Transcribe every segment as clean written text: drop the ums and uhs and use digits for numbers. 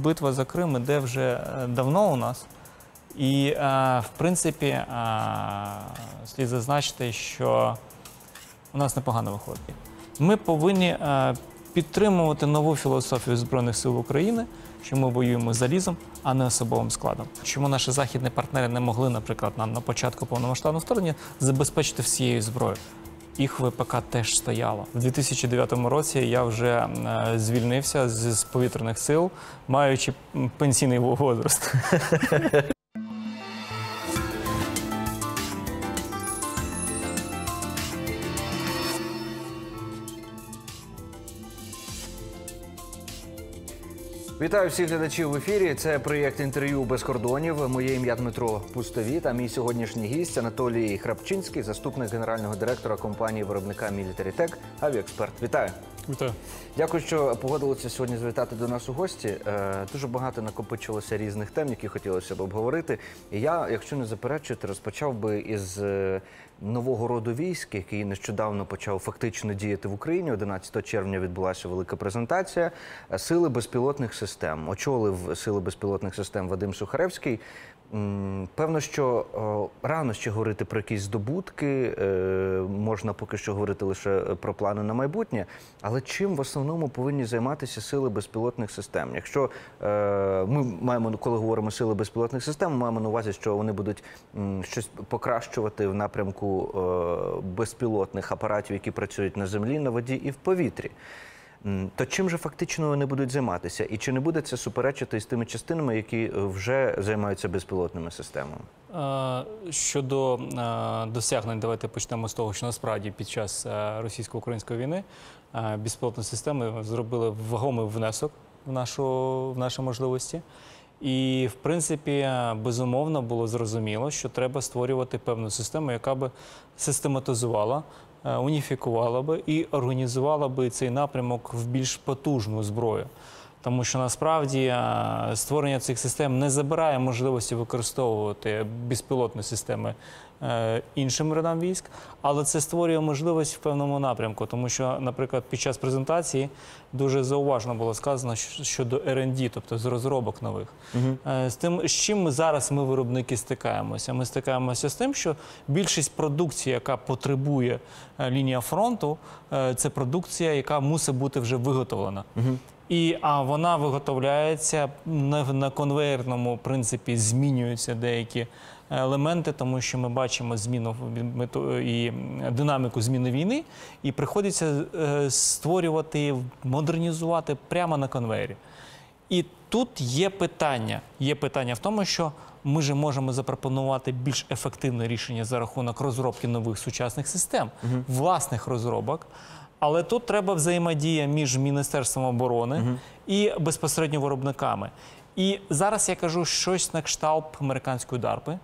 битва за Крим іде вже давно у нас. І, в принципі, слід зазначити, що у нас непогано виходить. Ми повинні підтримувати нову філософію Збройних сил України, що ми воюємо залізом, а не особовим складом. Чому наші західні партнери не могли, наприклад, нам на початку повномасштабного вторгнення забезпечити всією зброєю? Їх ВПК теж стояло. У 2009 році я вже звільнився з повітряних сил, маючи пенсійний возраст. Вітаю всіх глядачів в ефірі. Це проєкт «Інтерв'ю без кордонів». Моє ім'я Дмитро Пустовіт, а мій сьогоднішній гість Анатолій Храпчинський, заступник генерального директора компанії-виробника Military Tech, авіаексперт. Вітаю. Вітаю. Дякую, що погодилися сьогодні завітати до нас у гості. Дуже багато накопичилося різних тем, які хотілося б обговорити. І я, якщо не заперечуєте, розпочав би із нового роду військ, який нещодавно почав фактично діяти в Україні. 11 червня відбулася велика презентація Сили безпілотних систем. Очолив Сили безпілотних систем Вадим Сухаревський. Певно, що рано ще говорити про якісь здобутки, можна поки що говорити лише про плани на майбутнє, але чим в основному повинні займатися сили безпілотних систем? Якщо ми маємо, коли говоримо сили безпілотних систем, ми маємо на увазі, що вони будуть щось покращувати в напрямку безпілотних апаратів, які працюють на землі, на воді і в повітрі. То чим же фактично вони будуть займатися? І чи не буде це суперечити з тими частинами, які вже займаються безпілотними системами? Щодо досягнень, давайте почнемо з того, що насправді під час російсько-української війни безпілотні системи зробили вагомий внесок в наші можливості. І, в принципі, безумовно було зрозуміло, що треба створювати певну систему, яка би систематизувала, уніфікувала би і організувала би цей напрямок в більш потужну зброю. Тому що, насправді, створення цих систем не забирає можливості використовувати безпілотні системи іншим родам військ, але це створює можливість в певному напрямку. Тому що, наприклад, під час презентації дуже зауважно було сказано щодо R&D, тобто з розробок нових. З чим зараз ми, виробники, стикаємося? Ми стикаємося з тим, що більшість продукції, яка потребує лінія фронту, це продукція, яка мусить бути вже виготовлена. А вона виготовляється на конвейерному принципі, змінюються деякі елементи, тому що ми бачимо зміну і динаміку зміни війни, і приходиться створювати, модернізувати прямо на конвейері. І тут є питання. Є питання в тому, що ми ж можемо запропонувати більш ефективне рішення за рахунок розробки нових сучасних систем, власних розробок. Але тут треба взаємодія між Міністерством оборони і безпосередньо виробниками. І зараз я кажу щось на кшталт американської DARPA,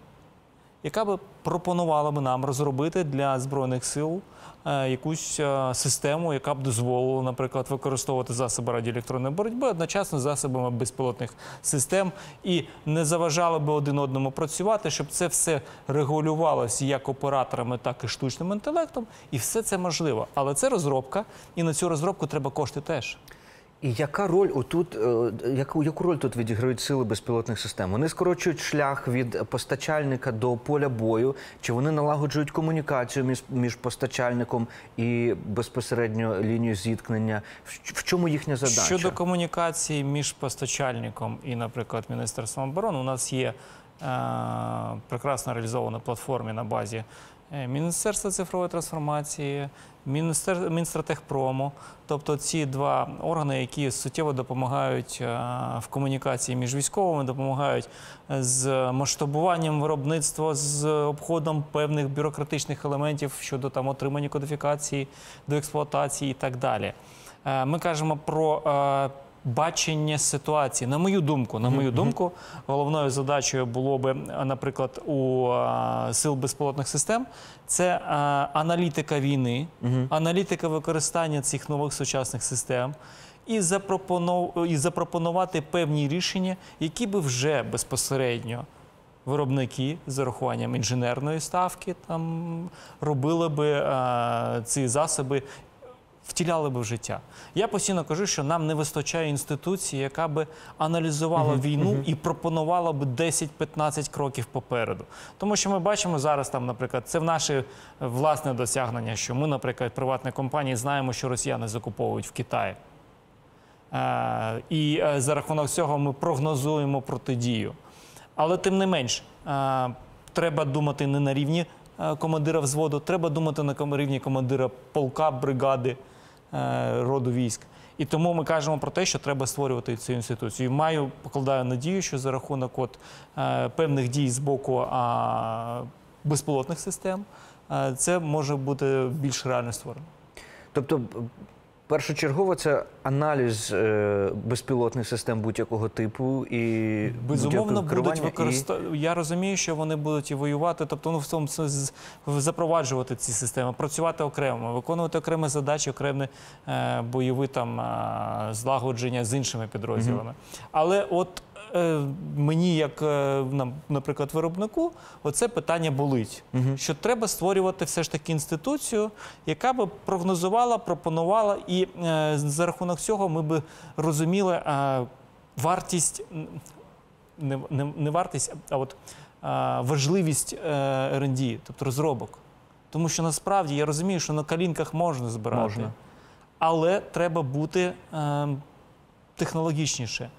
яка би пропонувала б нам розробити для Збройних сил якусь систему, яка б дозволила, наприклад, використовувати засоби радіоелектронної боротьби одночасно з засобами безпілотних систем і не заважало би один одному працювати, щоб це все регулювалося як операторами, так і штучним інтелектом, і все це можливо. Але це розробка, і на цю розробку треба кошти теж. І яку роль тут відіграють сили безпілотних систем? Вони скорочують шлях від постачальника до поля бою? Чи вони налагоджують комунікацію між постачальником і безпосередньо лінією зіткнення? В чому їхня задача? Щодо комунікації між постачальником і, наприклад, Міністерством оборони, у нас є прекрасно реалізована платформа на базі Міністерства цифрової трансформації, Мінстратегпрому, тобто ці два органи, які суттєво допомагають в комунікації між військовими, допомагають з масштабуванням виробництва, з обходом певних бюрократичних елементів щодо отримання кодифікації, до експлуатації і так далі. Ми кажемо про бачення ситуації. На мою думку, головною задачею було би, наприклад, у сил безпілотних систем, це аналітика війни, аналітика використання цих нових сучасних систем і запропонувати певні рішення, які би вже безпосередньо виробники з урахуванням інженерної ставки робили би ці засоби втіляли би в життя. Я постійно кажу, що нам не вистачає інституції, яка би аналізувала війну і пропонувала би 10-15 кроків попереду. Тому що ми бачимо зараз, там, наприклад, це в наше власне досягнення, що ми, наприклад, приватні компанії знаємо, що росіяни закуповують в Китаї. І за рахунок цього ми прогнозуємо протидію. Але тим не менш, треба думати не на рівні командира взводу, треба думати на рівні командира полка, бригади, роду військ. І тому ми кажемо про те, що треба створювати цю інституцію. І покладаю надію, що за рахунок певних дій з боку безпілотних систем це може бути більш реально створено. Тобто, першочергово це аналіз безпілотних систем будь-якого типу і безумовно будуть використовувати. Я розумію, що вони будуть і воювати, тобто в тому запроваджувати ці системи, працювати окремо, виконувати окремі задачі, окремі бойові злагодження з іншими підрозділами. Але от мені, як, наприклад, виробнику, оце питання болить. Що треба створювати все ж таки інституцію, яка б прогнозувала, пропонувала, і за рахунок цього ми б розуміли вартість, не вартість, а от важливість R&D, тобто розробок. Тому що насправді я розумію, що на колінках можна збирати, але треба бути технологічніше.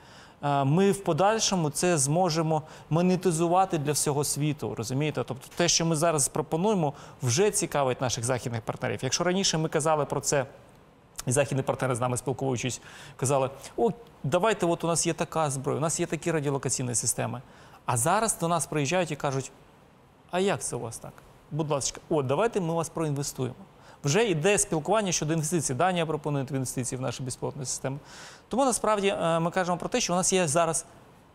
Ми в подальшому це зможемо монетизувати для всього світу, розумієте? Тобто те, що ми зараз пропонуємо, вже цікавить наших західних партнерів. Якщо раніше ми казали про це, і західні партнери з нами спілкуючись, казали, о, давайте, от у нас є така зброя, у нас є такі радіолокаційні системи. А зараз до нас приїжджають і кажуть, а як це у вас так? Будь ласка, давайте ми вас проінвестуємо. Вже йде спілкування щодо інвестицій. Данія пропонує інвестиції в наші безпілотні системи. Тому насправді ми кажемо про те, що у нас є зараз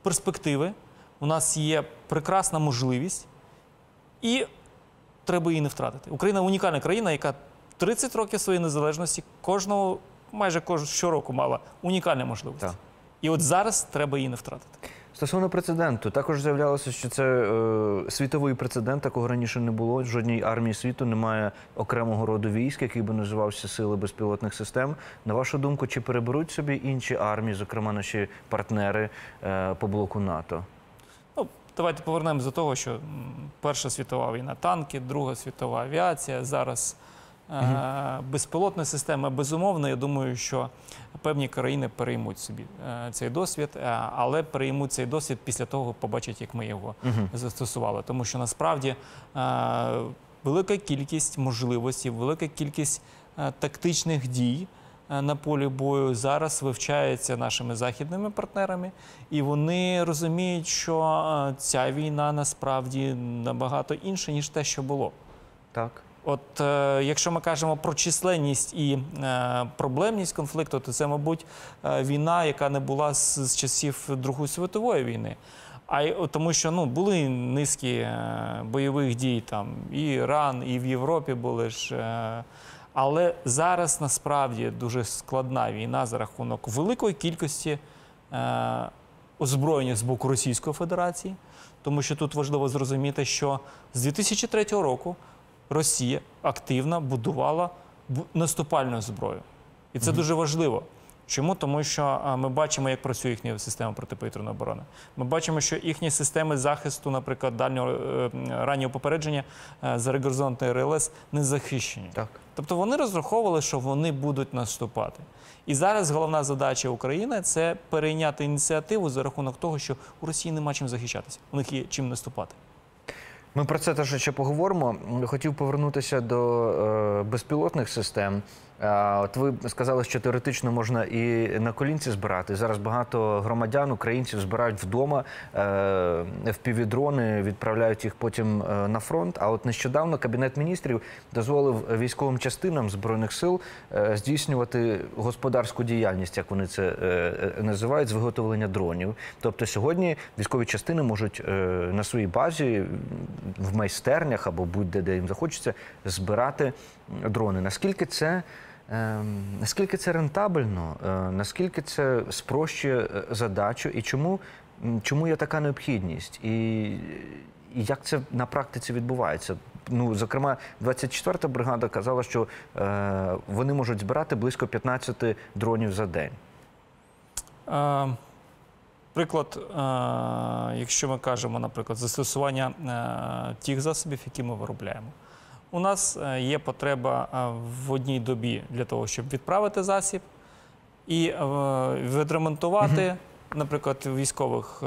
перспективи, у нас є прекрасна можливість, і треба її не втратити. Україна унікальна країна, яка 30 років своєї незалежності майже щороку мала унікальні можливості. Так. І от зараз треба її не втратити. Стосовно прецеденту, також заявлялося, що це світовий прецедент, такого раніше не було. В жодній армії світу немає окремого роду військ, який би називався Сили безпілотних систем. На вашу думку, чи переберуть собі інші армії, зокрема наші партнери по блоку НАТО? Ну, давайте повернемось до того, що Перша світова війна – танки, Друга світова авіація, зараз безпілотні системи. Безумовно, я думаю, що певні країни переймуть собі цей досвід, але переймуть цей досвід після того, побачать, як ми його застосували. Тому що насправді велика кількість можливостей, велика кількість тактичних дій на полі бою зараз вивчається нашими західними партнерами, і вони розуміють, що ця війна насправді набагато інша, ніж те, що було. Так. От якщо ми кажемо про численність і проблемність конфлікту, то це, мабуть, війна, яка не була з часів Другої світової війни. Тому що були низки бойових дій, там і Іран, і в Європі були ж. Але зараз насправді дуже складна війна за рахунок великої кількості озброєння з боку Російської Федерації. Тому що тут важливо зрозуміти, що з 2003 року Росія активно будувала наступальну зброю. І це дуже важливо. Чому? Тому що ми бачимо, як працює їхня система протиповітряної оборони. Ми бачимо, що їхні системи захисту, наприклад, раннього попередження за горизонтної РЛС не захищені. Так. Тобто вони розраховували, що вони будуть наступати. І зараз головна задача України – це перейняти ініціативу за рахунок того, що у Росії нема чим захищатися, у них є чим наступати. Ми про це теж ще поговоримо. Хотів повернутися до безпілотних систем. От ви сказали, що теоретично можна і на колінці збирати. Зараз багато громадян, українців збирають вдома FPV-дрони, відправляють їх потім на фронт. А от нещодавно Кабінет міністрів дозволив військовим частинам Збройних сил здійснювати господарську діяльність, як вони це називають, з виготовлення дронів. Тобто сьогодні військові частини можуть на своїй базі, в майстернях або будь-де, де їм захочеться, збирати дрони. Наскільки це рентабельно, наскільки це спрощує задачу і чому є така необхідність? І як це на практиці відбувається? Ну, зокрема, 24-та бригада казала, що вони можуть збирати близько 15 дронів за день. Приклад, якщо ми кажемо, наприклад, застосування тих засобів, які ми виробляємо. У нас є потреба в одній добі для того, щоб відправити засіб і відремонтувати, наприклад, військових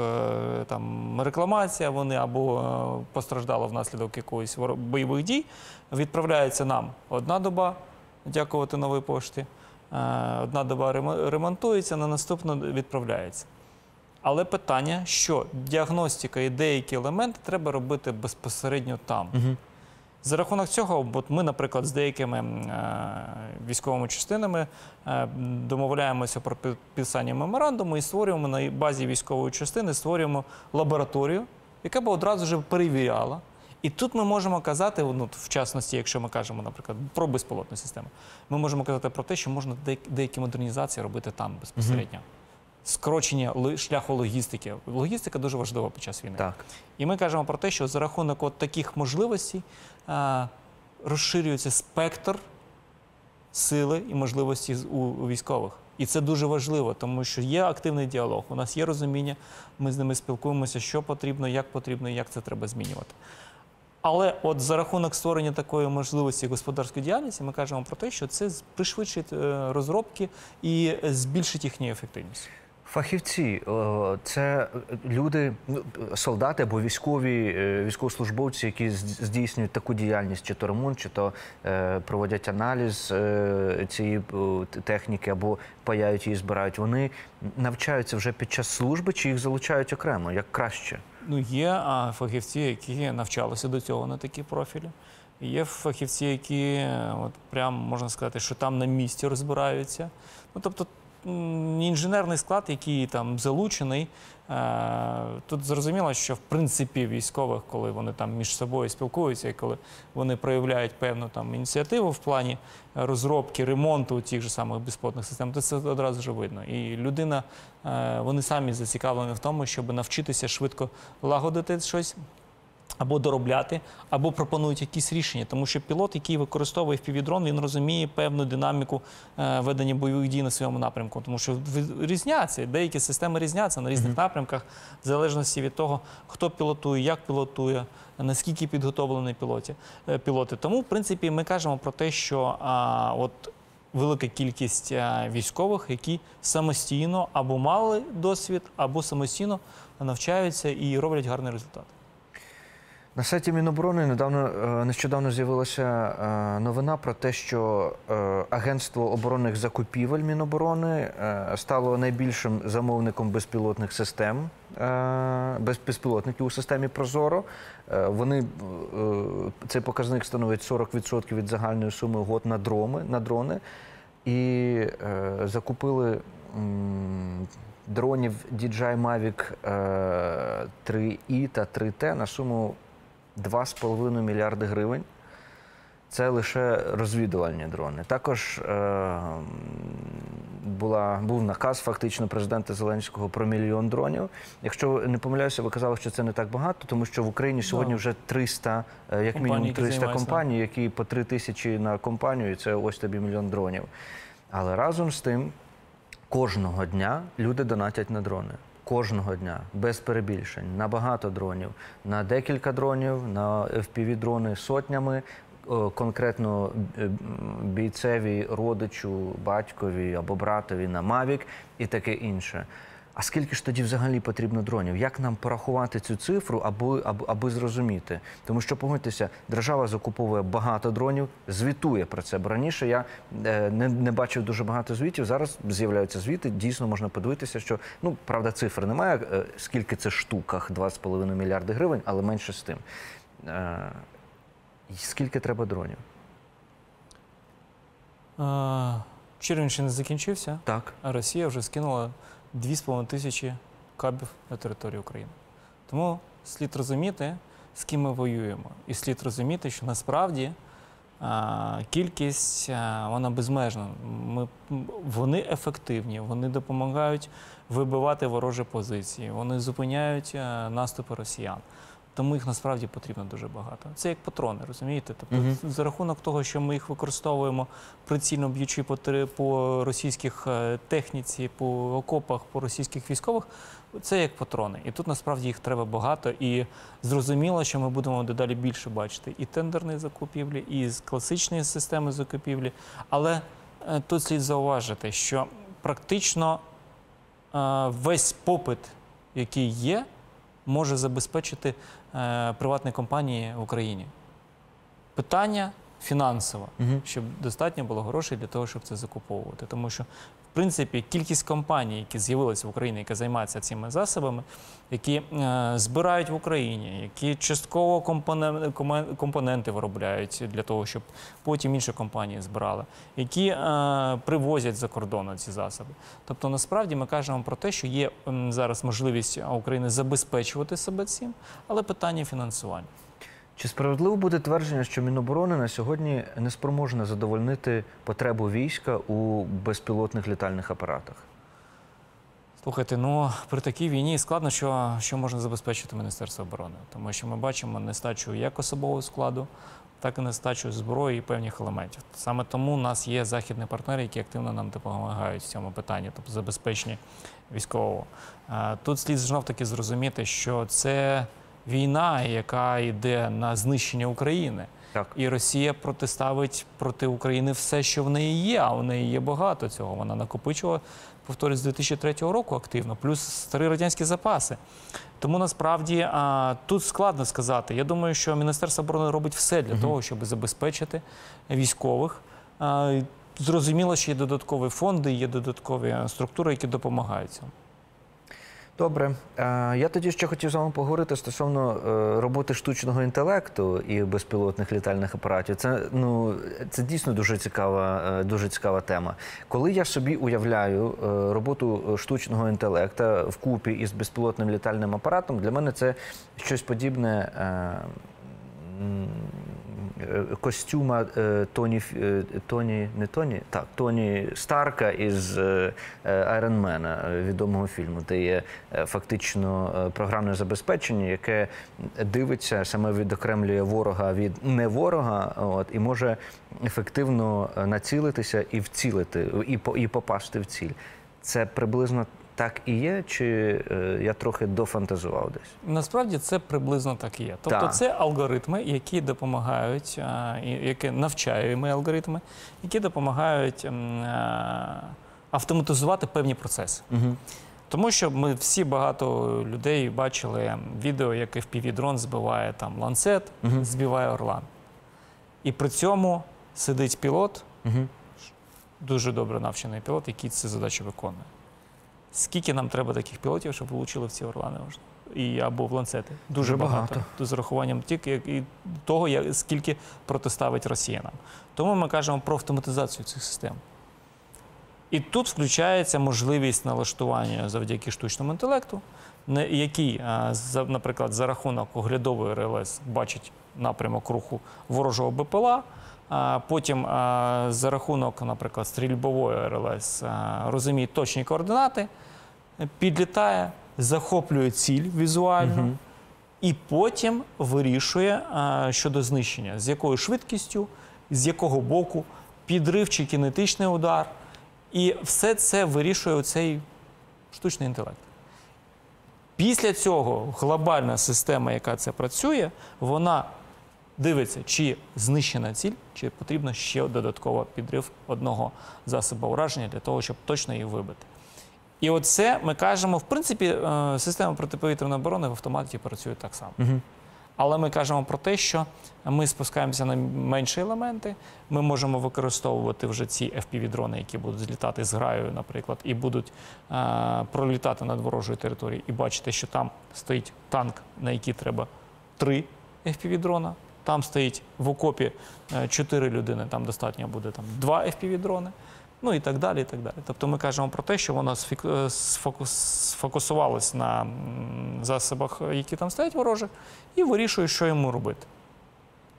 там рекламація, вони або постраждали внаслідок якоїсь бойових дій, відправляється нам одна доба, дякувати новій пошті, одна доба ремонтується, на наступну відправляється. Але питання, що діагностика і деякі елементи треба робити безпосередньо там. За рахунок цього, от ми, наприклад, з деякими військовими частинами домовляємося про підписання меморандуму і створюємо на базі військової частини, створюємо лабораторію, яка б одразу ж перевіряла. І тут ми можемо казати, ну, в частності, якщо ми кажемо, наприклад, про безпілотну систему, ми можемо казати про те, що можна деякі модернізації робити там безпосередньо. Скорочення шляху логістики. Логістика дуже важлива під час війни. Так. І ми кажемо про те, що за рахунок от таких можливостей розширюється спектр сили і можливості у військових. І це дуже важливо, тому що є активний діалог, у нас є розуміння, ми з ними спілкуємося, що потрібно, і як це треба змінювати. Але от за рахунок створення такої можливості господарської діяльності ми кажемо про те, що це пришвидшить розробки і збільшить їхню ефективність. Фахівці – це люди, солдати або військовослужбовці, які здійснюють таку діяльність, чи то ремонт, чи то проводять аналіз цієї техніки, або паяють її, збирають. Вони навчаються вже під час служби, чи їх залучають окремо, як краще? Ну, є фахівці, які навчалися до цього на такі профілі. Є фахівці, які, от прям можна сказати, що там на місці розбираються. Ну, тобто, інженерний склад, який там залучений, тут зрозуміло, що в принципі військових, коли вони там між собою спілкуються і коли вони проявляють певну там ініціативу в плані розробки, ремонту тих же самих безпілотних систем, то це одразу ж видно. І людина, вони самі зацікавлені в тому, щоб навчитися швидко лагодити щось, або доробляти, або пропонують якісь рішення. Тому що пілот, який використовує FPV-дрон, він розуміє певну динаміку ведення бойових дій на своєму напрямку. Тому що різняться, деякі системи різняться на різних напрямках, в залежності від того, хто пілотує, як пілотує, наскільки підготовлені пілоти. Тому, в принципі, ми кажемо про те, що от велика кількість військових, які самостійно або мали досвід, або самостійно навчаються і роблять гарний результат. На сайті Міноборони нещодавно з'явилася новина про те, що Агентство оборонних закупівель Міноборони стало найбільшим замовником безпілотних систем, безпілотників у системі ProZorro. Цей показник становить 40% від загальної суми угод на дрони. І закупили дронів DJI Mavic 3i та 3T на суму 2,5 мільярди гривень. Це лише розвідувальні дрони. Також був наказ фактично президента Зеленського про 1 мільйон дронів. Якщо не помиляюся, ви казали, що це не так багато, тому що в Україні сьогодні вже 300, як мінімум 300 компаній, які по 3 тисячі на компанію, і це ось тобі 1 мільйон дронів. Але разом з тим, кожного дня люди донатять на дрони. Кожного дня, без перебільшень, на багато дронів, на декілька дронів, на FPV-дрони сотнями, конкретно бійцеві, родичу, батькові або братові на Mavic і таке інше. А скільки ж тоді взагалі потрібно дронів? Як нам порахувати цю цифру, аби зрозуміти? Тому що, погодьтеся, держава закуповує багато дронів, звітує про це. Бо раніше я не бачив дуже багато звітів, зараз з'являються звіти, дійсно можна подивитися, що, ну, правда, цифр немає, скільки це штуках, 2,5 мільярди гривень, але менше з тим. Скільки треба дронів? Червень ще не закінчився, так. А Росія вже скинула 2,5 тисячі кабів на територію України. Тому слід розуміти, з ким ми воюємо. І слід розуміти, що насправді кількість, вона безмежна. Вони ефективні, вони допомагають вибивати ворожі позиції, вони зупиняють наступи росіян. тому їх насправді потрібно дуже багато. Це як патрони, розумієте? Тобто за рахунок того, що ми їх використовуємо прицільно б'ючи по російських техніці, по окопах, по російських військових, це як патрони. І тут насправді їх треба багато. І зрозуміло, що ми будемо дедалі більше бачити і тендерні закупівлі, і класичні системи закупівлі. Але тут слід зауважити, що практично весь попит, який є, може забезпечити приватні компанії в Україні. Питання фінансове, щоб достатньо було грошей для того, щоб це закуповувати. Тому що, в принципі, кількість компаній, які з'явилися в Україні, які займаються цими засобами, які збирають в Україні, які частково компоненти виробляють для того, щоб потім інші компанії збирали, які привозять за кордону ці засоби. Тобто, насправді, ми кажемо про те, що є зараз можливість України забезпечувати себе цим, але питання фінансування. Чи справедливо буде твердження, що Міноборони на сьогодні не спроможне задовольнити потребу війська у безпілотних літальних апаратах? Слухайте, ну при такій війні складно, що можна забезпечити Міністерство оборони. Тому що ми бачимо нестачу як особового складу, так і нестачу зброї і певних елементів. Саме тому у нас є західні партнери, які активно нам допомагають в цьому питанні, тобто забезпечення військового. Тут слід знов-таки зрозуміти, що це війна, яка йде на знищення України. Так. І Росія протиставить проти України все, що в неї є, а в неї є багато цього. Вона накопичувала, повторюсь, з 2003 року активно, плюс старі радянські запаси. Тому насправді тут складно сказати. Я думаю, що Міністерство оборони робить все для того, щоб забезпечити військових. Зрозуміло, що є додаткові фонди, є додаткові структури, які допомагають цьому. Добре. Я тоді ще хотів з вами поговорити стосовно роботи штучного інтелекту і безпілотних літальних апаратів. Це дійсно дуже цікава тема. Коли я собі уявляю роботу штучного інтелекту вкупі із безпілотним літальним апаратом, для мене це щось подібне костюма Тоні Старка із Айронмена, відомого фільму, де є фактично програмне забезпечення, яке дивиться, саме відокремлює ворога від неворога, і може ефективно націлитися і вцілити, і попасти в ціль. Це приблизно так і є, чи я трохи дофантазував десь? Насправді це приблизно так і є. Тобто це алгоритми, які допомагають, які навчаємо алгоритми, які допомагають автоматизувати певні процеси. Тому що ми всі, багато людей бачили відео, як FPV-дрон збиває там ланцет, збиває орлан. І при цьому сидить пілот, дуже добре навчений пілот, який цю задачу виконує. Скільки нам треба таких пілотів, щоб влучили в ці орлани або в ланцети? Дуже багато. З урахуванням тільки того, скільки протиставить Росія нам. Тому ми кажемо про автоматизацію цих систем. І тут включається можливість налаштування завдяки штучному інтелекту, який, наприклад, за рахунок оглядової РЛС бачить напрямок руху ворожого БПЛА, потім за рахунок, наприклад, стрільбової РЛС розуміє точні координати, підлітає, захоплює ціль візуально і потім вирішує щодо знищення, з якою швидкістю, з якого боку, підрив чи кінетичний удар. І все це вирішує оцей штучний інтелект. Після цього глобальна система, яка це працює, вона дивиться, чи знищена ціль, чи потрібно ще додатково підрив одного засобу ураження для того, щоб точно її вибити. І оце ми кажемо, в принципі, система протиповітряної оборони в автоматі працює так само. Але ми кажемо про те, що ми спускаємося на менші елементи, ми можемо використовувати вже ці FPV-дрони, які будуть злітати з граю, наприклад, і будуть пролітати над ворожою територією, і бачити, що там стоїть танк, на який треба 3 FPV-дрона, там стоїть в окопі 4 людини, там достатньо буде 2 FPV-дрони, ну і так далі, і так далі. Тобто ми кажемо про те, що воно сфокусувалось на засобах, які там стоять ворожі, і вирішує, що йому робити.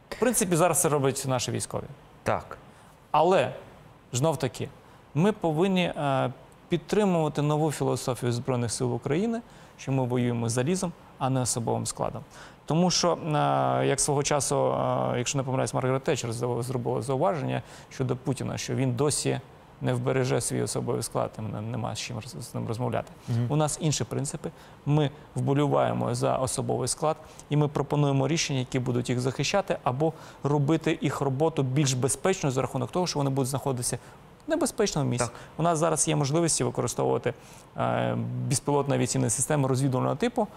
В принципі, зараз це роблять наші військові. Так. Але, знов-таки, ми повинні підтримувати нову філософію Збройних сил України що ми воюємо з залізом, а не особовим складом. Тому що, як свого часу, якщо не помиляюсь, Маргарет Тетчер зробила зауваження щодо Путіна, що він досі не вбереже свій особовий склад, нема з чим з ним розмовляти. У нас інші принципи. Ми вболіваємо за особовий склад, і ми пропонуємо рішення, які будуть їх захищати, або робити їх роботу більш безпечною за рахунок того, що вони будуть знаходитися в небезпечному місці. Так. У нас зараз є можливості використовувати безпілотні авіаційні системи розвідувального типу,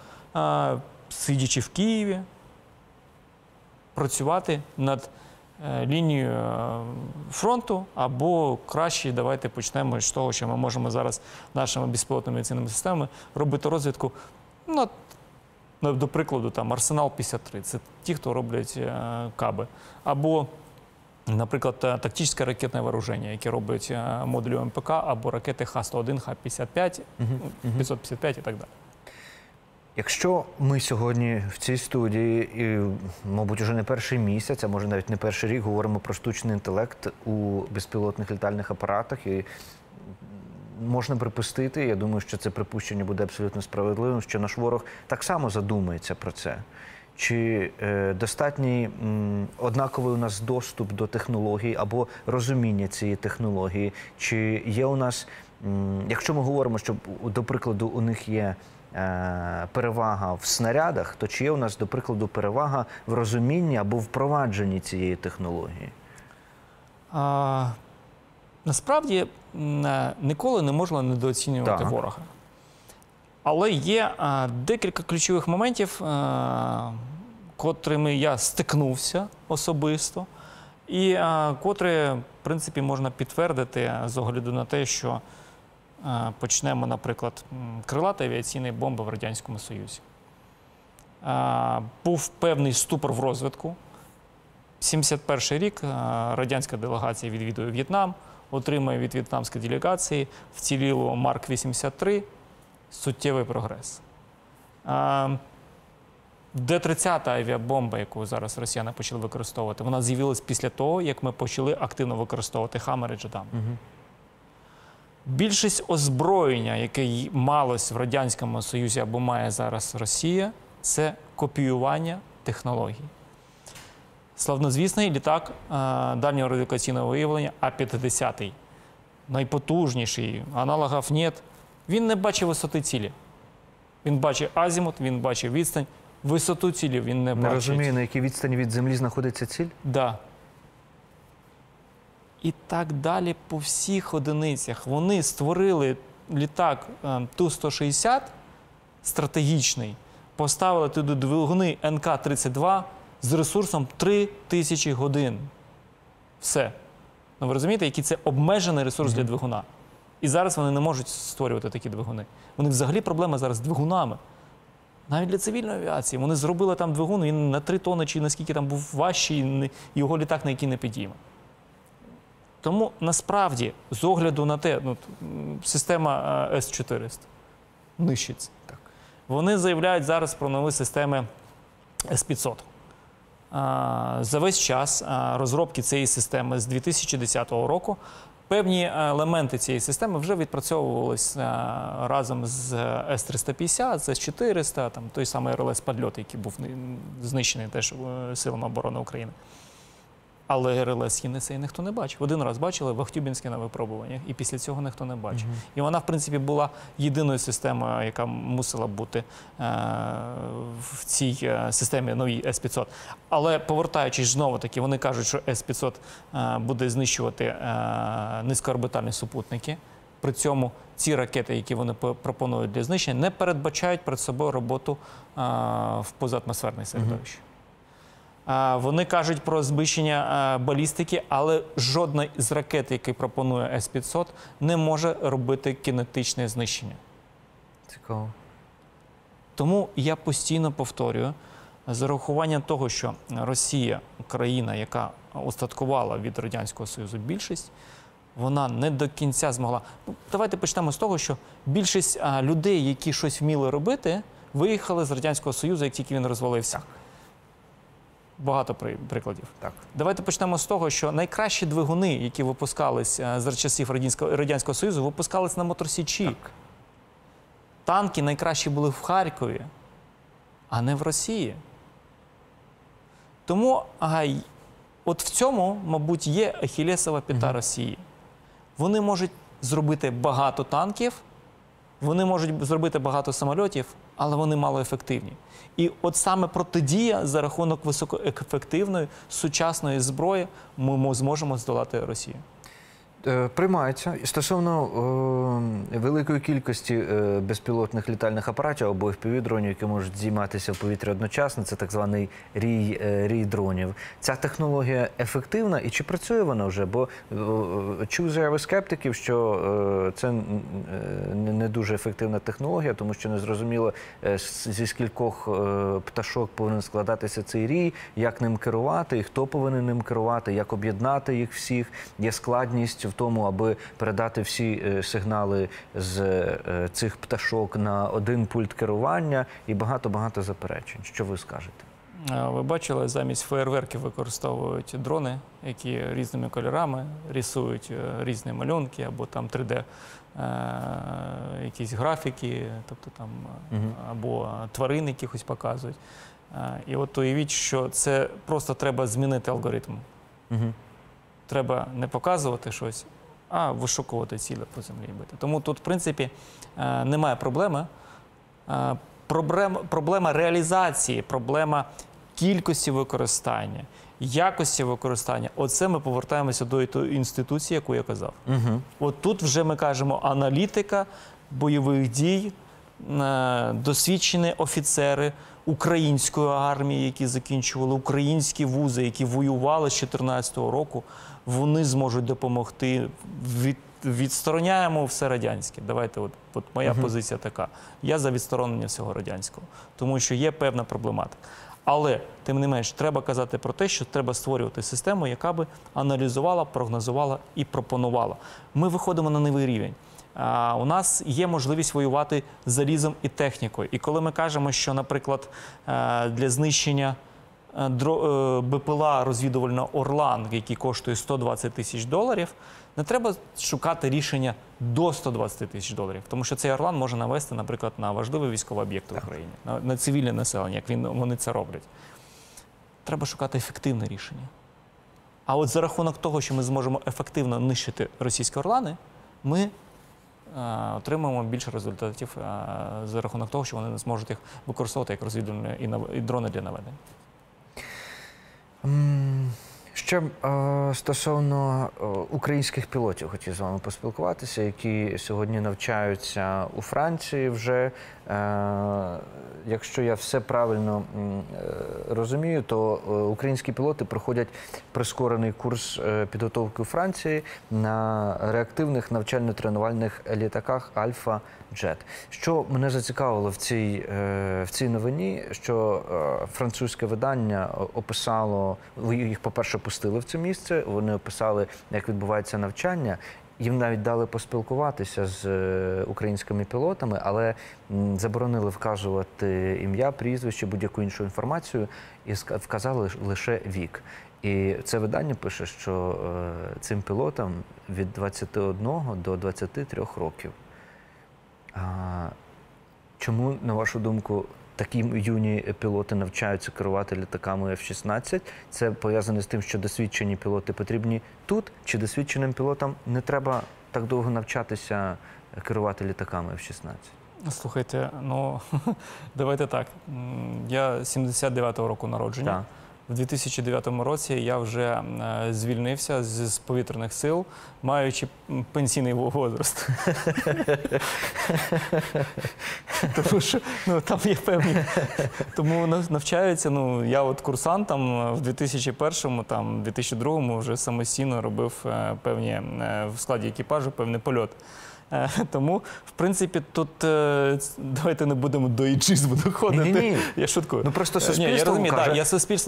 сидячи в Києві, працювати над лінію фронту, або краще, давайте почнемо з того, що ми можемо зараз нашими безпілотними авіаційними системами робити розвідку, до прикладу, там Арсенал-53, це ті, хто роблять каби, або, наприклад, тактичне ракетне вооруження, яке роблять модулі МПК, або ракети Х-101, Х-55, 555 і так далі. Якщо ми сьогодні в цій студії, і, мабуть, вже не перший місяць, а може навіть не перший рік, говоримо про штучний інтелект у безпілотних літальних апаратах, і можна припустити, я думаю, що це припущення буде абсолютно справедливим, що наш ворог так само задумається про це. Чи достатній однаковий у нас доступ до технологій або розуміння цієї технології? Чи є у нас, якщо ми говоримо, що, до прикладу, у них є перевага в снарядах, то чи є у нас, до прикладу, перевага в розумінні або впровадженні цієї технології? Насправді, ніколи не можна недооцінювати ворога. Але є декілька ключових моментів, котрими я стикнувся особисто, і котрі, в принципі, можна підтвердити з огляду на те, що почнемо, наприклад, крилаті авіаційні бомби в Радянському Союзі. Був певний ступор в розвитку. 71-й рік радянська делегація відвідує В'єтнам, отримує від в'єтнамської делегації вцілілу Марк-83, суттєвий прогрес. Д-30 авіабомба, яку зараз росіяни почали використовувати, вона з'явилась після того, як ми почали активно використовувати «Хаммер» і «Джедам». Більшість озброєння, яке малось в Радянському Союзі або має зараз Росія, це копіювання технологій. Славнозвісний літак дальнього радіолокаційного виявлення А-50, найпотужніший, аналогів нет, він не бачив висоти цілі. Він бачив азімут, він бачив відстань, висоту цілі він не бачить. Не розумію, на якій відстані від землі знаходиться ціль? Так. Да. І так далі по всіх одиницях. Вони створили літак Ту-160 стратегічний, поставили туди двигуни НК-32 з ресурсом 3000 годин. Все. Ну, ви розумієте, який це обмежений ресурс для двигуна. І зараз вони не можуть створювати такі двигуни. У них взагалі проблема зараз з двигунами. Навіть для цивільної авіації. Вони зробили там двигун, він на 3 тонни, чи наскільки там був важчий, і його літак на який не підійме. Тому, насправді, з огляду на те, система С-400 нищиться. Так. Вони заявляють зараз про нові системи С-500. За весь час розробки цієї системи з 2010 року певні елементи цієї системи вже відпрацьовувалися разом з С-350, з С-400, там, той самий РЛС «Падльот», який був знищений теж Силами оборони України. Але РЛС «Єнисей» ніхто не бачив. Один раз бачили в Ахтюбінську на випробуваннях, і після цього ніхто не бачив. І вона, в принципі, була єдиною системою, яка мусила бути в цій системі новій С-500. Але, повертаючись знову-таки, вони кажуть, що С-500 буде знищувати низькоорбітальні супутники. При цьому ці ракети, які вони пропонують для знищення, не передбачають перед собою роботу в позаатмосферне середовище. Вони кажуть про знищення балістики, але жодна з ракет, які пропонує С-500, не може робити кінетичне знищення. Цікаво. Тому я постійно повторюю, з урахуванням того, що Росія, країна, яка устаткувала від Радянського Союзу більшість, вона не до кінця змогла. Давайте почнемо з того, що більшість людей, які щось вміли робити, виїхали з Радянського Союзу, як тільки він розвалився. Багато прикладів. Так. Давайте почнемо з того, що найкращі двигуни, які випускались з часів Радянського Союзу, випускались на моторсічі. танки найкращі були в Харкові, а не в Росії. Тому от в цьому, мабуть, є ахіллесова п'ята Росії. Вони можуть зробити багато танків, вони можуть зробити багато самольотів, але вони малоефективні. І от саме протидія за рахунок високоефективної сучасної зброї ми зможемо здолати Росію. Приймається. Стосовно великої кількості безпілотних літальних апаратів або FPV-дронів, які можуть здійматися в повітрі одночасно, це так званий рій дронів. Ця технологія ефективна і чи працює вона вже? Бо чув заяви скептиків, що це не дуже ефективна технологія, тому що незрозуміло, зі скількох пташок повинен складатися цей рій, як ним керувати, і хто повинен ним керувати, як об'єднати їх всіх, є складність в тому, аби передати всі сигнали з цих пташок на один пульт керування і багато-багато заперечень. Що ви скажете? Ви бачили, замість феєрверків використовують дрони, які різними кольорами рисують різні малюнки або там 3D якісь графіки, тобто там або тварин якихось показують. І от уявіть, що це просто треба змінити алгоритм. Треба не показувати щось, а вишукувати цілі по землі бити. Тому тут, в принципі, немає проблеми. Проблема реалізації, проблема кількості використання, якості використання. Оце ми повертаємося до тої інституції, яку я казав. От тут вже ми кажемо аналітика бойових дій, досвідчені офіцери української армії, які закінчували українські вузи, які воювали з 2014 року, вони зможуть допомогти. Відстороняємо все радянське. Давайте, от моя позиція така. Я за відсторонення всього радянського, тому що є певна проблематика. Але, тим не менш, треба казати про те, що треба створювати систему, яка би аналізувала, прогнозувала і пропонувала. Ми виходимо на новий рівень. У нас є можливість воювати залізом і технікою. І коли ми кажемо, що, наприклад, для знищення БПЛА розвідувального «Орлан», який коштує $120 тисяч, не треба шукати рішення до $120 тисяч, тому що цей «Орлан» може навести, наприклад, на важливий військовий об'єкт в Україні, на цивільне населення, як вони це роблять. Треба шукати ефективне рішення. А от за рахунок того, що ми зможемо ефективно нищити російські «Орлани», ми отримаємо більше результатів за рахунок того, що вони не зможуть їх використовувати як розвідувальні і дрони для наведення. Ще стосовно українських пілотів хотів з вами поспілкуватися, які сьогодні навчаються у Франції вже. Якщо я все правильно розумію, то українські пілоти проходять прискорений курс підготовки у Франції на реактивних навчально-тренувальних літаках «Альфа Джет». Що мене зацікавило в цій новині, що французьке видання описало, їх, по-перше, пустили в це місце, вони описали, як відбувається навчання. Їм навіть дали поспілкуватися з українськими пілотами, але заборонили вказувати ім'я, прізвище, будь-яку іншу інформацію і вказали лише вік. І це видання пише, що цим пілотам від 21 до 23 років. Чому, на вашу думку, такі юні пілоти навчаються керувати літаками F-16? Це пов'язане з тим, що досвідчені пілоти потрібні тут? Чи досвідченим пілотам не треба так довго навчатися керувати літаками F-16? Слухайте, ну, давайте так. Я 79-го року народження. Так. В 2009 році я вже звільнився з повітряних сил, маючи пенсійний возраст. Тому що там є певні... Тому навчаються, я от курсантом в 2001-му, 2002-му вже самостійно робив певні, в складі екіпажу, певний польот. Тому, в принципі, тут давайте не будемо до іджизму доходити. Ні. Я шуткую. Ну просто суспільство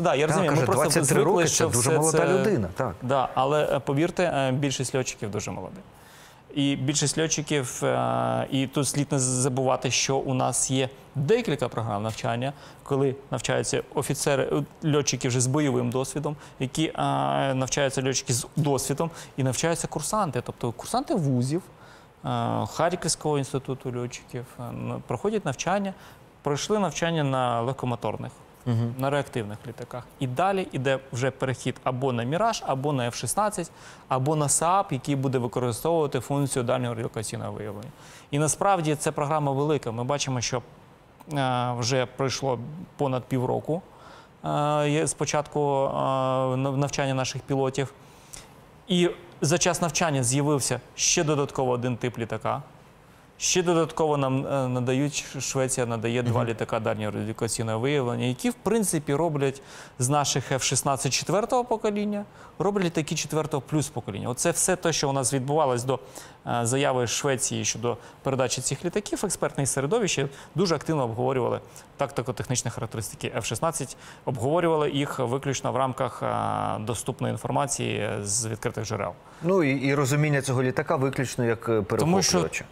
каже... Я розумію, ми просто 23 звикли, роки що це дуже молода людина. Так. Да, але повірте, більшість льотчиків дуже молоді. І більшість льотчиків, і тут слід не забувати, що у нас є декілька програм навчання, коли навчаються офіцери, льотчики вже з бойовим досвідом, які навчаються льотчики з досвідом, і навчаються курсанти, тобто курсанти вузів, Харківського інституту льотчиків, проходять навчання, пройшли навчання на легкомоторних, на реактивних літаках. І далі йде вже перехід або на «Міраж», або на F-16, або на СААП, який буде використовувати функцію дальнього радіолокаційного виявлення. І насправді ця програма велика. Ми бачимо, що вже пройшло понад півроку з початку навчання наших пілотів. І за час навчання з'явився ще додатково один тип літака. Ще додатково нам Швеція надає 2 літака дальнього радіолокаційного виявлення, які, в принципі, роблять з наших F-16 4-го покоління, роблять літаки 4-го плюс покоління. Оце все те, що у нас відбувалось до заяви Швеції щодо передачі цих літаків. Експертне середовище дуже активно обговорювали тактико-технічні характеристики F-16, обговорювали їх виключно в рамках доступної інформації з відкритих джерел. Ну і розуміння цього літака виключно як перехоплювача.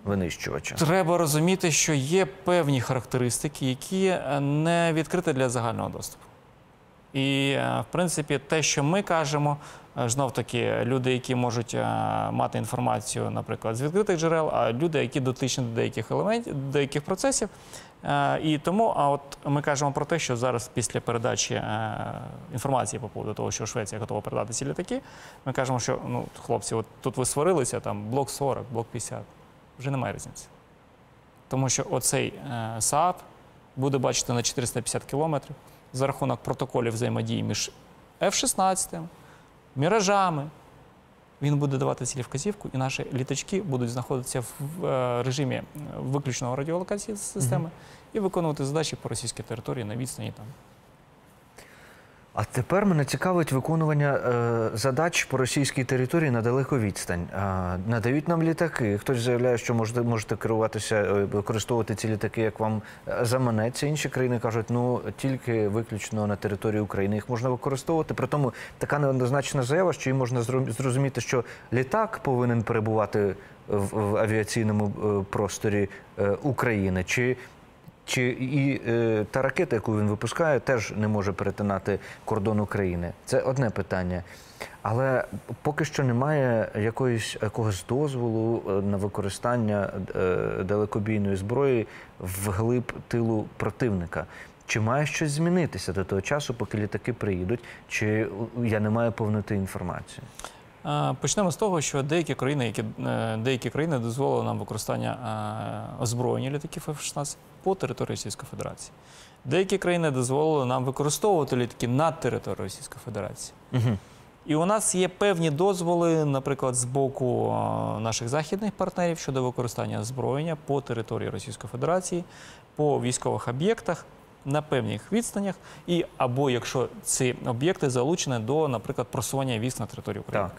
Винищувача. Треба розуміти, що є певні характеристики, які не відкриті для загального доступу. І, в принципі, те, що ми кажемо, знов-таки, люди, які можуть мати інформацію, наприклад, з відкритих джерел, а люди, які дотичні до деяких елементів, до деяких процесів. І тому, от ми кажемо про те, що зараз після передачі інформації по поводу того, що Швеція готова передати ці літаки, ми кажемо, що, ну, хлопці, от тут ви сварилися, там, блок 40, блок 50. Вже немає різниці. Тому що оцей СААП буде бачити на 450 кілометрів за рахунок протоколів взаємодії між F-16, «Міражами». Він буде давати цілі вказівку, і наші літачки будуть знаходитися в режимі виключного радіолокації системи і виконувати задачі по російській території на відстані там. А тепер мене цікавить виконування задач по російській території на далеку відстань. Надають нам літаки. Хтось заявляє, що можете керуватися, використовувати ці літаки, як вам заманеться. Інші країни кажуть, ну, тільки виключно на території України їх можна використовувати. При тому така неоднозначна заява, що їм можна зрозуміти, що літак повинен перебувати в авіаційному просторі України, чи та ракета, яку він випускає, теж не може перетинати кордон України. Це одне питання. Але поки що немає якогось дозволу на використання далекобійної зброї вглиб тилу противника. Чи має щось змінитися до того часу, поки літаки приїдуть, чи я не маю повноти інформації? Почнемо з того, що деякі країни дозволили нам використання озброєння літаків F-16 по території Російської Федерації. Деякі країни дозволили нам використовувати літаки на території Російської Федерації. І у нас є певні дозволи, наприклад, з боку наших західних партнерів щодо використання озброєння по території Російської Федерації, по військових об'єктах, на певних відстанях, або якщо ці об'єкти залучені до, наприклад, просування військ на територію України. Так.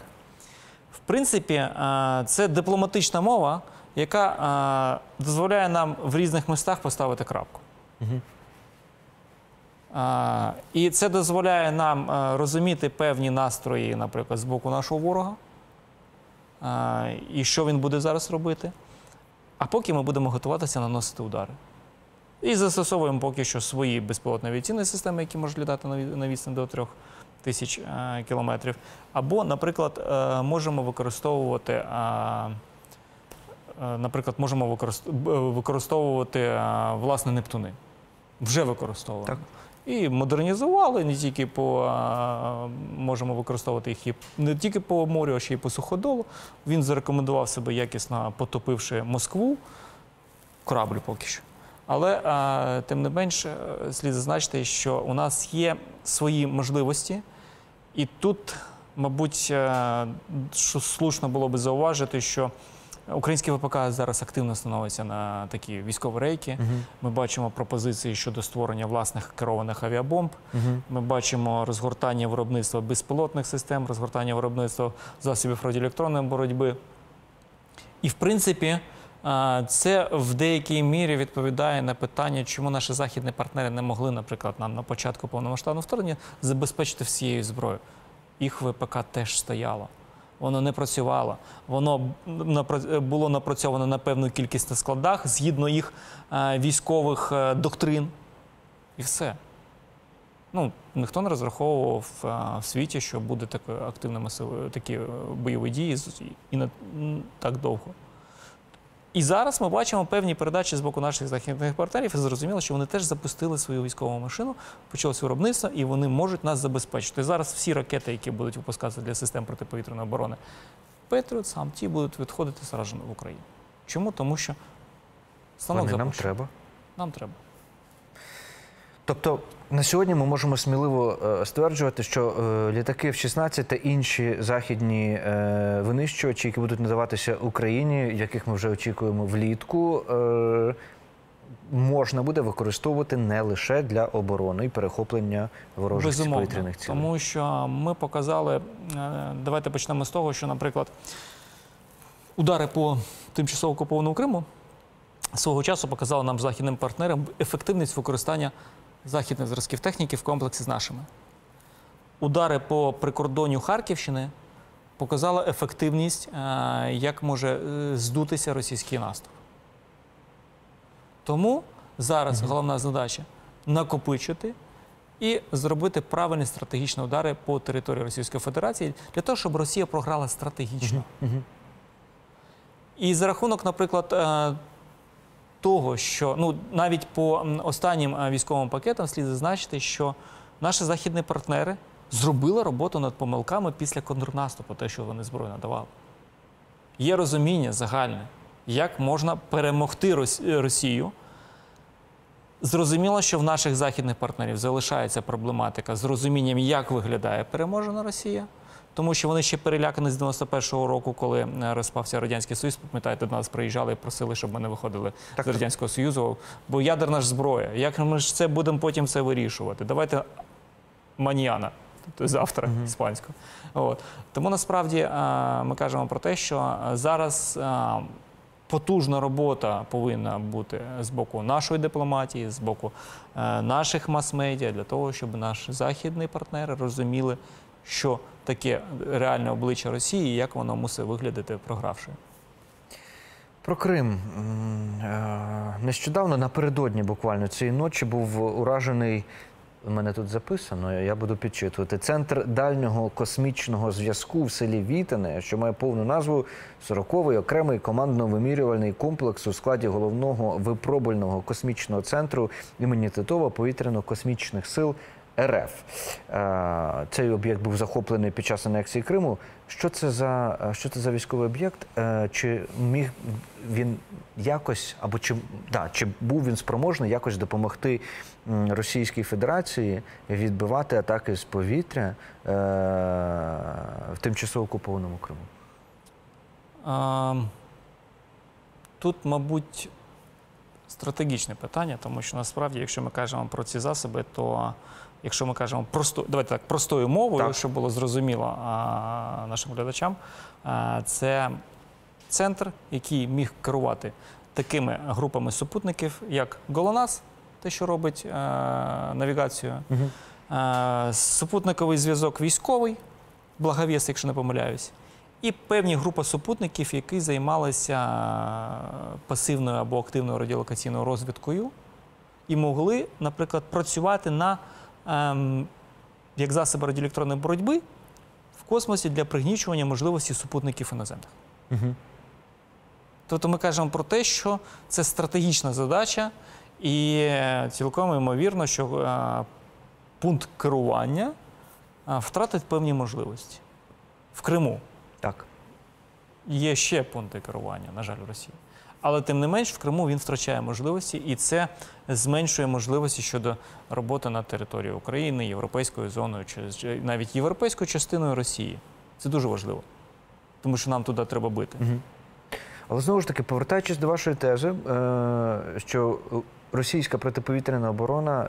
В принципі, це дипломатична мова, яка дозволяє нам в різних містах поставити крапку. І це дозволяє нам розуміти певні настрої, наприклад, з боку нашого ворога, і що він буде зараз робити. А поки ми будемо готуватися наносити удари. І застосовуємо поки що свої безпілотні авіаційні системи, які можуть літати на відстань до 3000 кілометрів. Або, наприклад, можемо використовувати, власне, Нептуни. Вже використовуємо. Так. І модернізували, не тільки можемо використовувати їх не тільки по морю, а ще й по суходолу. Він зарекомендував себе якісно, потопивши Москву, корабль поки що. Але, тим не менш, слід зазначити, що у нас є свої можливості. І тут, мабуть, що слушно було би зауважити, що український ВПК зараз активно становиться на такі військові рейки. Ми бачимо пропозиції щодо створення власних керованих авіабомб. Ми бачимо розгортання виробництва безпілотних систем, розгортання виробництва засобів радіоелектронної боротьби. І, в принципі, це в деякій мірі відповідає на питання, чому наші західні партнери не могли, наприклад, нам на початку повномасштабного вторгнення забезпечити всією зброєю. Їх ВПК теж стояло. Воно не працювало. Воно було напрацьовано на певну кількість на складах, згідно їх військових доктрин. І все. Ну, ніхто не розраховував в світі, що буде такі бойові дії і не так довго. І зараз ми бачимо певні передачі з боку наших західних партнерів, і зрозуміло, що вони теж запустили свою військову машину, почалося виробництво, і вони можуть нас забезпечити. Зараз всі ракети, які будуть випускатися для систем протиповітряної оборони, Петріот, сам ті будуть відходити зразу в Україну. Чому? Тому що станок Нам запущений. треба. Нам треба. Тобто на сьогодні ми можемо сміливо стверджувати, що літаки F-16 та інші західні винищувачі, які будуть надаватися Україні, яких ми вже очікуємо влітку, можна буде використовувати не лише для оборони і перехоплення ворожих повітряних цілей. Тому що ми показали, давайте почнемо з того, що, наприклад, удари по тимчасово окупованому Криму свого часу показали нам західним партнерам ефективність використання західних зразків техніки в комплексі з нашими. Удари по прикордонню Харківщини показали ефективність, як може здутися російський наступ. Тому зараз головна задача – накопичити і зробити правильні стратегічні удари по території Російської Федерації для того, щоб Росія програла стратегічно. І за рахунок, наприклад, того, що навіть по останнім військовим пакетам слід зазначити, що наші західні партнери зробили роботу над помилками після контрнаступу, те, що вони зброю надавали. Є розуміння загальне, як можна перемогти Росію. Зрозуміло, що в наших західних партнерів залишається проблематика з розумінням, як виглядає переможена Росія. Тому що вони ще перелякані з 91-го року, коли розпався Радянський Союз. Пам'ятаєте, до нас приїжджали і просили, щоб ми не виходили з Радянського Союзу. Бо ядерна ж зброя. Як ми ж це будемо потім це вирішувати? Давайте маньяна, тобто завтра іспанською. Тому насправді ми кажемо про те, що зараз потужна робота повинна бути з боку нашої дипломатії, з боку наших мас-медіа, для того, щоб наші західні партнери розуміли, що таке реальне обличчя Росії і як воно мусить виглядати, програвши. Про Крим. Нещодавно, напередодні буквально цієї ночі, був уражений, у мене тут записано, я буду підчитувати, Центр дальнього космічного зв'язку в селі Вітане, що має повну назву 40-й окремий командно-вимірювальний комплекс у складі головного випробувального космічного центру імені Титова повітряно-космічних сил РФ. Цей об'єкт був захоплений під час анексії Криму. Що це за військовий об'єкт? Чи міг він якось, або чи був він спроможний якось допомогти Російській Федерації відбивати атаки з повітря в тимчасово окупованому Криму? Тут, мабуть, стратегічне питання, тому що насправді, якщо ми кажемо про ці засоби, то якщо ми кажемо простою мовою, щоб було зрозуміло нашим глядачам, це центр, який міг керувати такими групами супутників, як ГЛОНАСС, те, що робить навігацію, супутниковий зв'язок військовий, Благовіст, якщо не помиляюсь, і певні групи супутників, які займалися пасивною або активною радіолокаційною розвідкою і могли, наприклад, працювати як засоби радіоелектронної боротьби в космосі для пригнічування можливості супутників іноземних. Тобто ми кажемо про те, що це стратегічна задача, і цілком ймовірно, що пункт керування втратить певні можливості. В Криму є ще пункти керування, на жаль, в Росії. Але тим не менш в Криму він втрачає можливості, і це зменшує можливості щодо роботи на території України, європейською зоною, чи навіть європейською частиною Росії. Це дуже важливо, тому що нам туди треба бити. Але знову ж таки, повертаючись до вашої тези, що російська протиповітряна оборона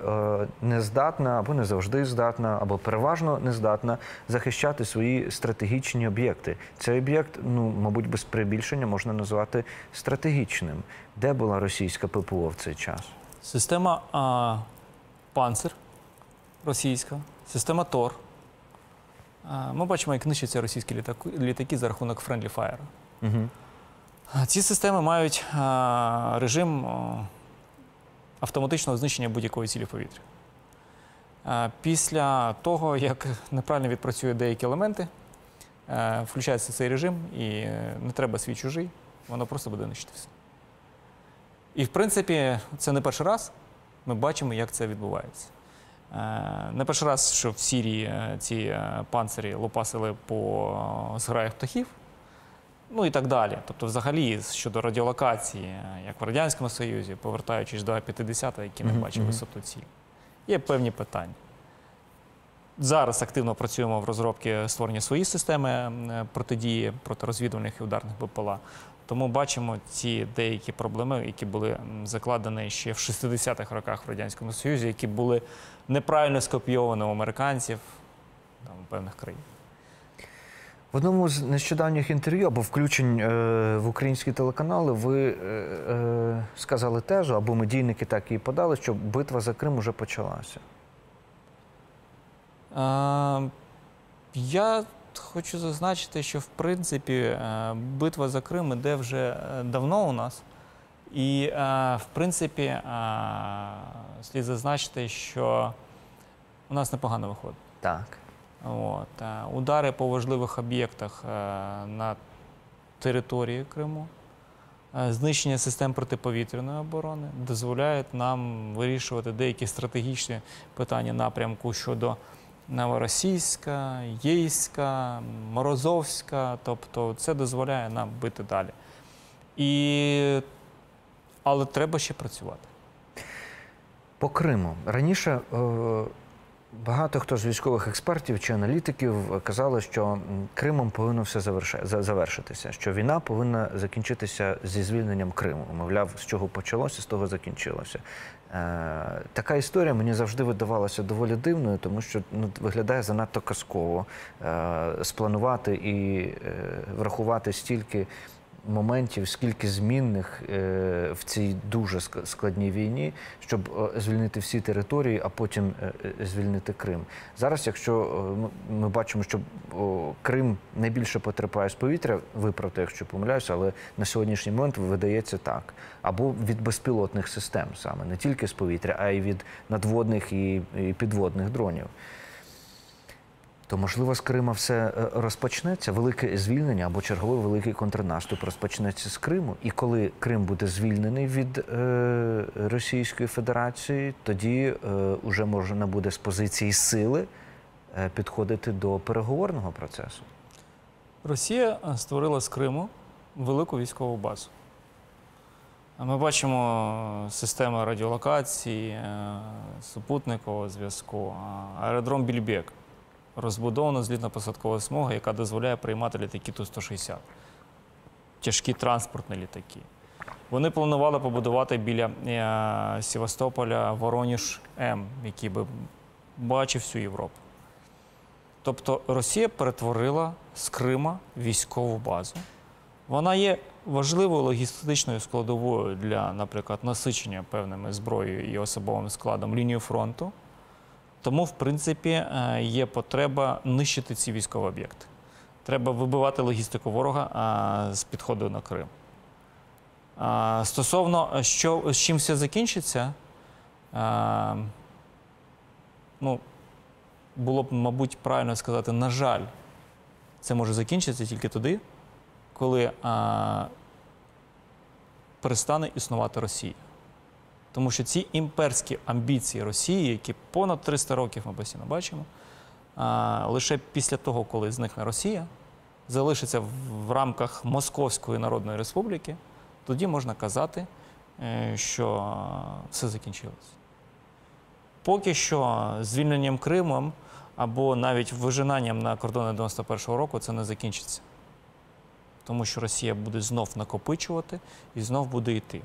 не здатна, або не завжди здатна, або переважно не здатна захищати свої стратегічні об'єкти. Цей об'єкт, мабуть, без перебільшення можна назвати стратегічним. Де була російська ППО в цей час? Система «Панцир» російська, система «Тор». Ми бачимо, як нищаться російські літаки за рахунок «Friendly Fire». Ці системи мають режим автоматичного знищення будь-якої цілі в повітрі. Після того, як неправильно відпрацює деякі елементи, включається цей режим, і не треба свій чужий, воно просто буде нищити все. І, в принципі, це не перший раз. Ми бачимо, як це відбувається. Не перший раз, що в Сирії ці панцирі лопасили по зграях птахів, ну і так далі. Тобто, взагалі, щодо радіолокації, як в Радянському Союзі, повертаючись до А-50, які не бачили висоту цілі, є певні питання. Зараз активно працюємо в розробці створення своєї системи протидії протирозвідувальних і ударних БПЛА. Тому бачимо ці деякі проблеми, які були закладені ще в 60-х роках в Радянському Союзі, які були неправильно скопійовані у американців, там, у певних країн. В одному з нещодавніх інтерв'ю або включень в українські телеканали ви сказали тезу, або медійники так і подали, що битва за Крим уже почалася. Я хочу зазначити, що, в принципі, битва за Крим іде вже давно у нас. І, в принципі, слід зазначити, що у нас непогано виходить. Так. Удари по важливих об'єктах на території Криму, знищення систем протиповітряної оборони дозволяють нам вирішувати деякі стратегічні питання напрямку щодо Новоросійська, Єйська, Морозовська. Тобто це дозволяє нам бити далі. Але треба ще працювати. По Криму. Раніше багато хто з військових експертів чи аналітиків казали, що Кримом повинно все завершитися, що війна повинна закінчитися зі звільненням Криму. Мовляв, з чого почалося, з того закінчилося. Така історія мені завжди видавалася доволі дивною, тому що виглядає занадто казково спланувати і врахувати стільки моментів, скільки змінних в цій дуже складній війні, щоб звільнити всі території, а потім звільнити Крим. Зараз, якщо ми бачимо, що Крим найбільше потерпає з повітря, виправте, якщо помиляюся, але на сьогоднішній момент видається так. Або від безпілотних систем саме, не тільки з повітря, а й від надводних і підводних дронів. То, можливо, з Крима все розпочнеться, велике звільнення або черговий великий контрнаступ розпочнеться з Криму. І коли Крим буде звільнений від Російської Федерації, тоді вже можна буде з позиції сили підходити до переговорного процесу. Росія створила з Криму велику військову базу. Ми бачимо системи радіолокації, супутникового зв'язку, аеродром Більбек. Розбудована злітно-посадкова смуга, яка дозволяє приймати літаки Ту-160. Тяжкі транспортні літаки. Вони планували побудувати біля Севастополя Вороніж-М, який би бачив всю Європу. Тобто Росія перетворила з Крима військову базу. Вона є важливою логістичною складовою для, наприклад, насичення певними зброєю і особовим складом лінію фронту. Тому, в принципі, є потреба нищити ці військові об'єкти. Треба вибивати логістику ворога з підходу на Крим. Стосовно, з чим все закінчиться, було б, мабуть, правильно сказати, на жаль, це може закінчитися тільки тоді, коли перестане існувати Росія. Тому що ці імперські амбіції Росії, які понад 300 років ми постійно бачимо, лише після того, коли зникне Росія, залишиться в рамках Московської Народної Республіки, тоді можна казати, що все закінчилось. Поки що звільненням Криму або навіть вижинанням на кордони 91-го року це не закінчиться. Тому що Росія буде знов накопичувати і знов буде йти.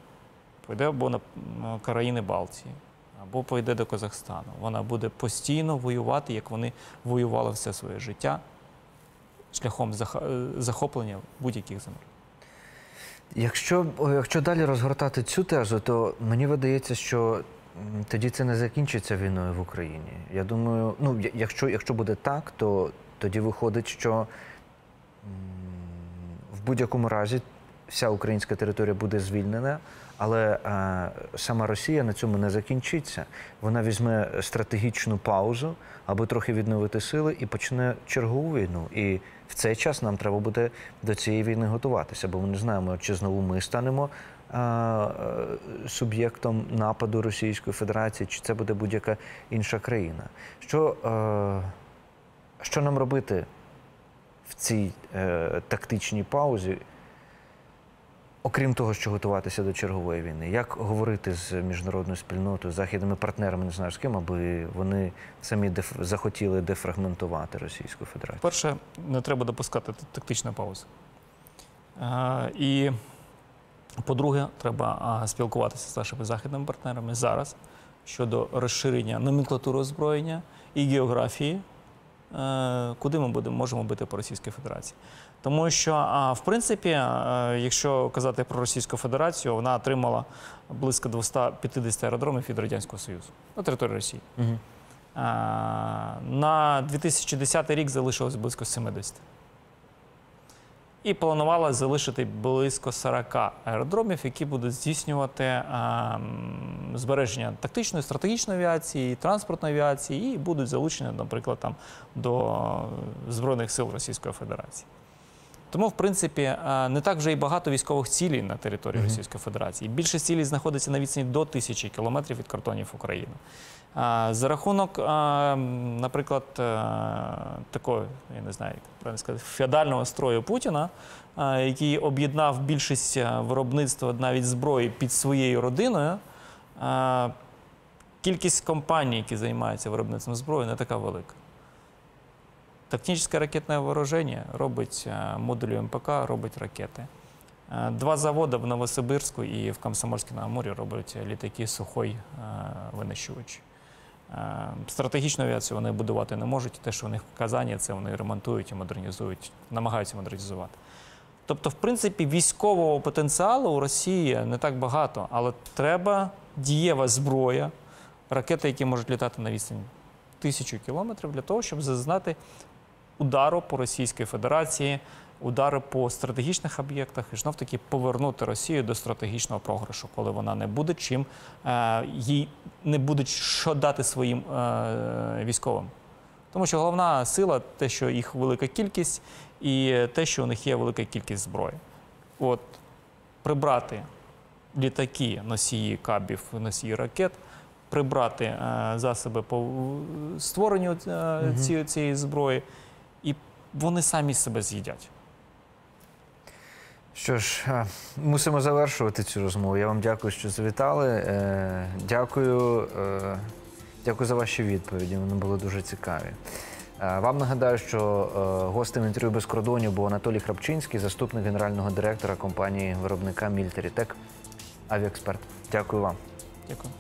Пойде або на країни Балтії, або пойде до Казахстану. Вона буде постійно воювати, як вони воювали все своє життя, шляхом захоплення будь-яких земель. Якщо далі розгортати цю тезу, то мені видається, що тоді це не закінчиться війною в Україні. Я думаю, якщо буде так, то тоді виходить, що в будь-якому разі вся українська територія буде звільнена, Але сама Росія на цьому не закінчиться. Вона візьме стратегічну паузу, аби трохи відновити сили, і почне чергову війну. І в цей час нам треба буде до цієї війни готуватися, бо ми не знаємо, чи знову ми станемо суб'єктом нападу Російської Федерації, чи це буде будь-яка інша країна. Що нам робити в цій тактичній паузі, окрім того, що готуватися до чергової війни? Як говорити з міжнародною спільнотою, з західними партнерами, не знаю з ким, аби вони самі захотіли дефрагментувати Російську Федерацію? Перше, не треба допускати тактичну паузу. І, по-друге, треба спілкуватися з нашими західними партнерами зараз щодо розширення номенклатури озброєння і географії, куди ми можемо бити по Російській Федерації. Тому що, в принципі, якщо казати про Російську Федерацію, вона отримала близько 250 аеродромів від Радянського Союзу на території Росії. Угу. На 2010 рік залишилось близько 70. І планувала залишити близько 40 аеродромів, які будуть здійснювати збереження тактичної, стратегічної авіації, транспортної авіації і будуть залучені, наприклад, там, до Збройних сил Російської Федерації. Тому, в принципі, не так вже і багато військових цілей на території Російської Федерації. Більшість цілей знаходиться на відстані до 1000 кілометрів від кордонів України. За рахунок, наприклад, такого, я не знаю, як правильно сказати, феодального строю Путіна, який об'єднав більшість виробництва навіть зброї під своєю родиною, кількість компаній, які займаються виробництвом зброї, не така велика. Тактичне ракетне вооруження робить модулі МПК, робить ракети. 2 заводи в Новосибирську і в Комсомольську-на-Амурі роблять літаки Сухой винищувачі. Стратегічну авіацію вони будувати не можуть. Те, що у них в Казані, це вони ремонтують і модернізують, намагаються модернізувати. Тобто, в принципі, військового потенціалу у Росії не так багато, але треба дієва зброя, ракети, які можуть літати на відстані 1000 кілометрів, для того, щоб зазнати удару по Російській Федерації, удари по стратегічних об'єктах і знов-таки повернути Росію до стратегічного програшу, коли вона не буде чим, їй не буде що дати своїм військовим. Тому що головна сила – те, що їх велика кількість і те, що у них є велика кількість зброї. От, прибрати літаки, носії кабів, носії ракет, прибрати засоби по створенню цієї зброї, і вони самі себе з'їдять. Що ж, мусимо завершувати цю розмову. Я вам дякую, що завітали. Дякую за ваші відповіді, вони були дуже цікаві. Вам нагадаю, що гостем інтерв'ю «Без кордонів» був Анатолій Храпчинський, заступник генерального директора компанії-виробника «Мілітарі Тек», авіаексперт. Дякую вам. Дякую.